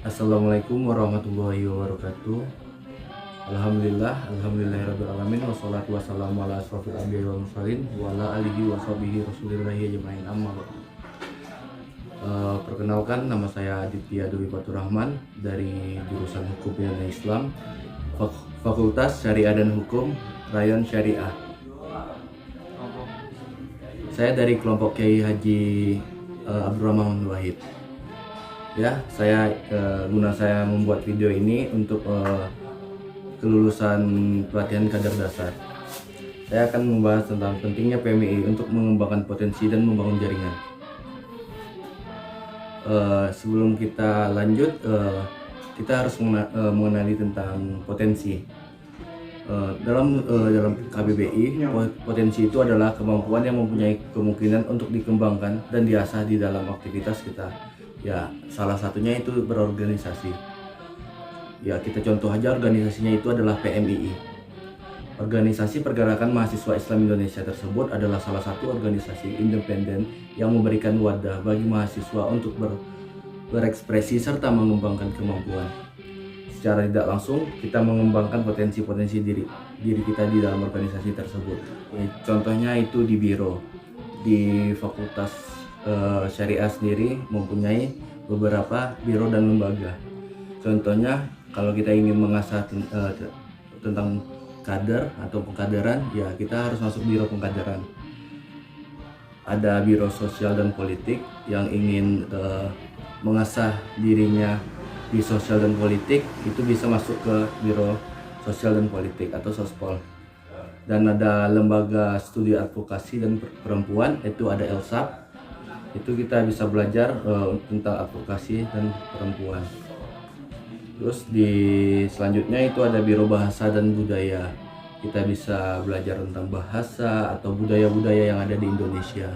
Assalamualaikum warahmatullahi wabarakatuh. Alhamdulillahirrabbilalamin. Wassalatu wassalamu ala asrofil anbiya'i wal mursalin wa ala alihi wa sahbihi rasulillahi ajma'in, amma ba'du. Perkenalkan, nama saya Aditya Dwi Faturrahman dari jurusan Hukum Pidana Islam, Fakultas Syariah dan Hukum, Rayon Syariah. Saya dari kelompok Kiai Haji Abdurrahman Wahid. Ya, guna saya membuat video ini untuk kelulusan pelatihan kader dasar. Saya akan membahas tentang pentingnya PMII untuk mengembangkan potensi dan membangun jaringan. Sebelum kita lanjut, kita harus mengenali tentang potensi. Dalam KBBI, potensi itu adalah kemampuan yang mempunyai kemungkinan untuk dikembangkan dan diasah di dalam aktivitas kita. Ya, salah satunya itu berorganisasi. Ya, kita contoh aja organisasinya itu adalah PMII. Organisasi Pergerakan Mahasiswa Islam Indonesia tersebut adalah salah satu organisasi independen yang memberikan wadah bagi mahasiswa untuk berekspresi serta mengembangkan kemampuan. Secara tidak langsung, kita mengembangkan potensi-potensi diri kita di dalam organisasi tersebut. Contohnya itu di biro, di Fakultas Syariah sendiri mempunyai beberapa biro dan lembaga. Contohnya, kalau kita ingin mengasah tentang kader atau pengkaderan, ya kita harus masuk biro pengkaderan. Ada biro sosial dan politik yang ingin mengasah dirinya di sosial dan politik, itu bisa masuk ke biro sosial dan politik atau sospol. Dan ada lembaga studi advokasi dan perempuan, itu ada LSAP. Itu kita bisa belajar tentang advokasi dan perempuan. Terus selanjutnya itu ada Biro Bahasa dan Budaya. Kita bisa belajar tentang bahasa atau budaya-budaya yang ada di Indonesia.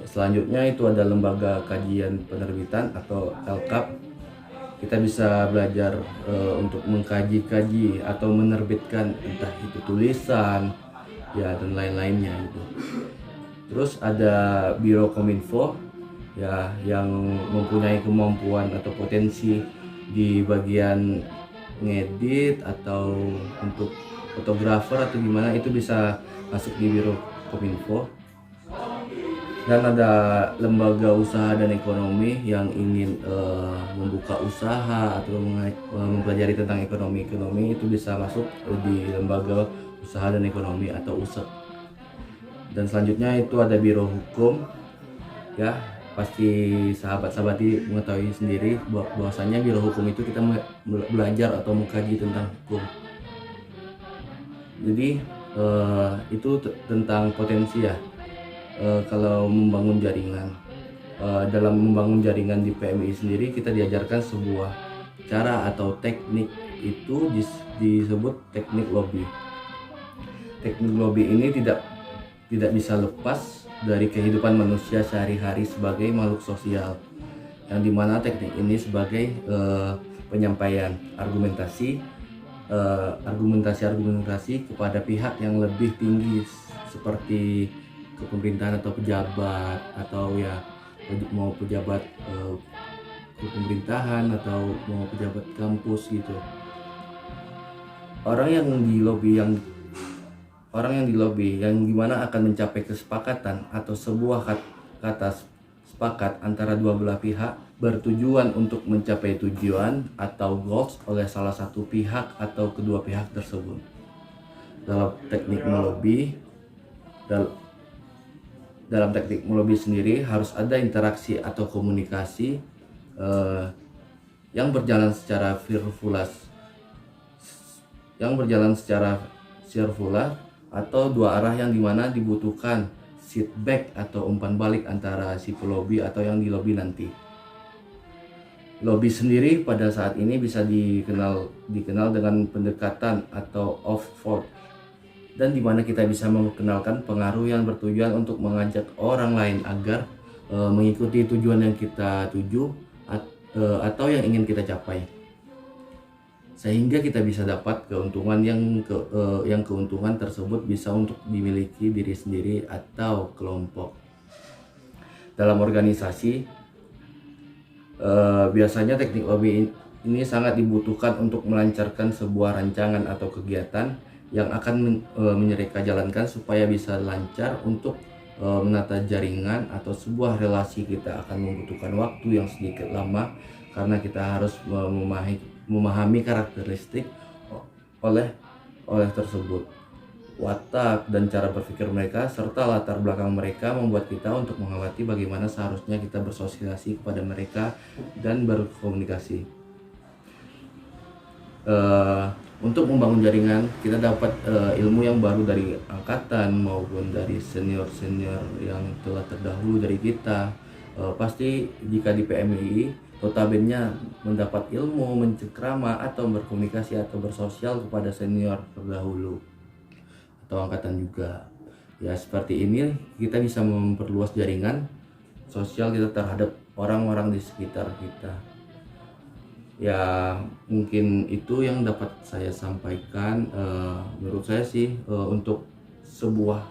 Selanjutnya itu ada Lembaga Kajian Penerbitan atau LKAP. Kita bisa belajar untuk mengkaji-kaji atau menerbitkan entah itu tulisan, ya, dan lain-lainnya gitu. Terus ada Biro Kominfo, ya, yang mempunyai kemampuan atau potensi di bagian ngedit atau untuk fotografer atau gimana, itu bisa masuk di Biro Kominfo. Dan ada Lembaga Usaha dan Ekonomi yang ingin membuka usaha atau mempelajari tentang ekonomi, itu bisa masuk di Lembaga Usaha dan Ekonomi atau USEK. Dan selanjutnya itu ada Biro Hukum. Ya, pasti sahabat-sahabat mengetahui sendiri bahwasanya Biro Hukum itu kita belajar atau mengkaji tentang hukum. Jadi itu tentang potensi, ya. Kalau membangun jaringan, dalam membangun jaringan di PMI sendiri kita diajarkan sebuah cara atau teknik, itu disebut teknik lobby. Teknik lobby ini tidak bisa lepas dari kehidupan manusia sehari-hari sebagai makhluk sosial, yang dimana teknik ini sebagai penyampaian argumentasi kepada pihak yang lebih tinggi seperti kepemerintahan atau pejabat, atau ya mau pejabat kepemerintahan atau mau pejabat kampus gitu. Orang yang di lobby yang gimana akan mencapai kesepakatan atau sebuah kata sepakat antara dua belah pihak bertujuan untuk mencapai tujuan atau goals oleh salah satu pihak atau kedua pihak tersebut. Dalam teknik melobi sendiri harus ada interaksi atau komunikasi yang berjalan secara sirkular atau dua arah, yang dimana dibutuhkan feedback atau umpan balik antara si pelobi atau yang dilobi nanti. Lobby sendiri pada saat ini bisa dikenal dengan pendekatan atau off-board, dan dimana kita bisa memperkenalkan pengaruh yang bertujuan untuk mengajak orang lain agar mengikuti tujuan yang kita tuju atau yang ingin kita capai. sehingga kita bisa dapat keuntungan yang keuntungan tersebut bisa untuk dimiliki diri sendiri atau kelompok. dalam organisasi. Biasanya teknik OB ini sangat dibutuhkan untuk melancarkan sebuah rancangan atau kegiatan yang akan mereka jalankan supaya bisa lancar untuk menata jaringan atau sebuah relasi. Kita akan membutuhkan waktu yang sedikit lama karena kita harus memahami karakteristik oleh tersebut, watak dan cara berpikir mereka serta latar belakang mereka membuat kita untuk mengamati bagaimana seharusnya kita bersosialisasi kepada mereka dan berkomunikasi. Untuk membangun jaringan kita dapat ilmu yang baru dari angkatan maupun dari senior-senior yang telah terdahulu dari kita. Pasti jika di PMII notabene mendapat ilmu, mencekrama atau berkomunikasi atau bersosial kepada senior terdahulu atau angkatan juga. Ya seperti ini kita bisa memperluas jaringan sosial kita terhadap orang-orang di sekitar kita. Ya mungkin itu yang dapat saya sampaikan. Menurut saya sih untuk sebuah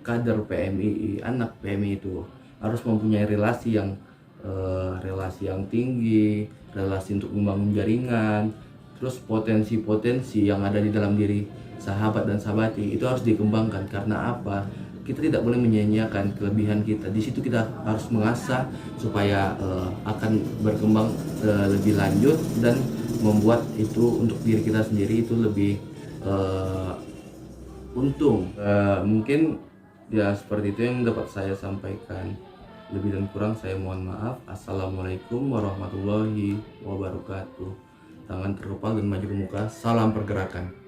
kader PMII, anak PMII itu harus mempunyai relasi yang tinggi, relasi untuk membangun jaringan, terus potensi-potensi yang ada di dalam diri sahabat dan sahabati itu harus dikembangkan. Karena apa? Kita tidak boleh menyia-nyiakan kelebihan kita. Di situ kita harus mengasah supaya akan berkembang lebih lanjut dan membuat itu untuk diri kita sendiri itu lebih untung. Mungkin ya seperti itu yang dapat saya sampaikan. Lebih dan kurang saya mohon maaf. Assalamualaikum warahmatullahi wabarakatuh. Tangan terkepal dan maju ke muka. Salam pergerakan.